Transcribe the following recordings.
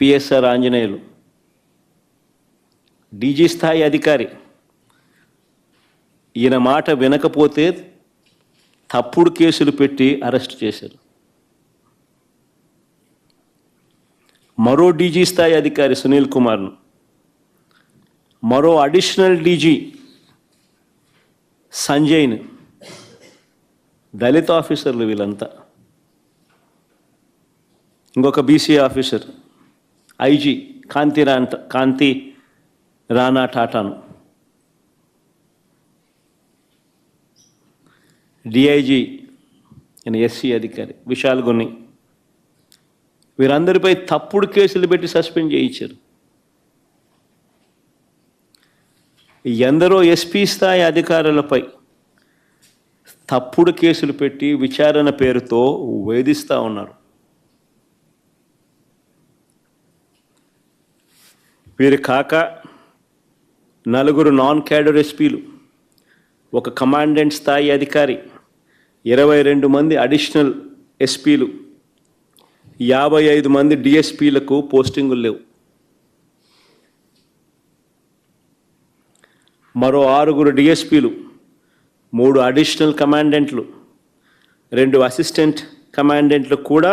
PSR Anjaneyulu DG స్థాయి అధికారి. ఈయన మాట వినకపోతే తప్పుడు కేసులు పెట్టి అరెస్ట్ చేశారు. మరో డీజీ స్థాయి అధికారి సునీల్ కుమార్ను, మరో అడిషనల్ డీజీ సంజయ్ను, దళిత ఆఫీసర్లు వీళ్ళంతా, ఇంకొక బీసీ ఆఫీసర్ ఐజీ కాంతి రాణా టాటాను, డిఐజీ ఎస్సీ అధికారి విశాల్ గున్ని, వీరందరిపై తప్పుడు కేసులు పెట్టి సస్పెండ్ చేయించారు. ఎందరో ఎస్పీ స్థాయి అధికారులపై తప్పుడు కేసులు పెట్టి విచారణ పేరుతో వేధిస్తూ ఉన్నారు. వీరు కాక నలుగురు నాన్ క్యాడర్ ఎస్పీలు, ఒక కమాండెంట్ స్థాయి అధికారి, 22 మంది అడిషనల్ ఎస్పీలు, 55 మంది డిఎస్పీలకు పోస్టింగులు లేవు. మరో 6 డిఎస్పీలు, 3 అడిషనల్ కమాండెంట్లు, 2 అసిస్టెంట్ కమాండెంట్లు కూడా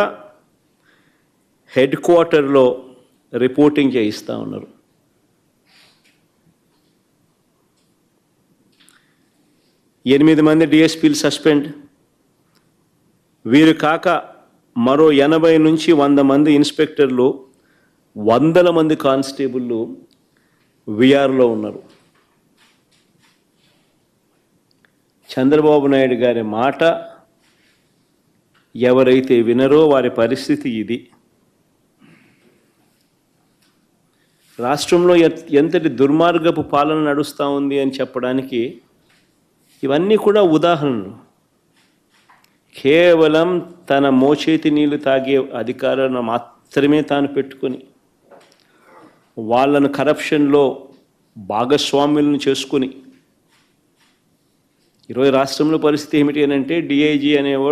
హెడ్ క్వార్టర్లో రిపోర్టింగ్ చేయిస్తూ ఉన్నారు. ఎనిమిది మంది డిఎస్పీలు సస్పెండ్. వీరు కాక మరో 80 నుంచి 100 మంది ఇన్స్పెక్టర్లు, 100 మంది కానిస్టేబుళ్ళు విఆర్లో ఉన్నారు. చంద్రబాబు నాయుడు గారి మాట ఎవరైతే వినరో వారి పరిస్థితి ఇది. రాష్ట్రంలో ఎంతటి దుర్మార్గపు పాలన నడుస్తూ ఉంది అని చెప్పడానికి ఇవన్నీ కూడా ఉదాహరణలు. కేవలం తన మోచేతి నీళ్లు తాగే అధికారాలను మాత్రమే తాను పెట్టుకొని వాళ్ళను కరప్షన్లో భాగస్వాములను చేసుకొని ఈరోజు రాష్ట్రంలో పరిస్థితి ఏమిటి అని అంటే డిఐజీ అనేవాడు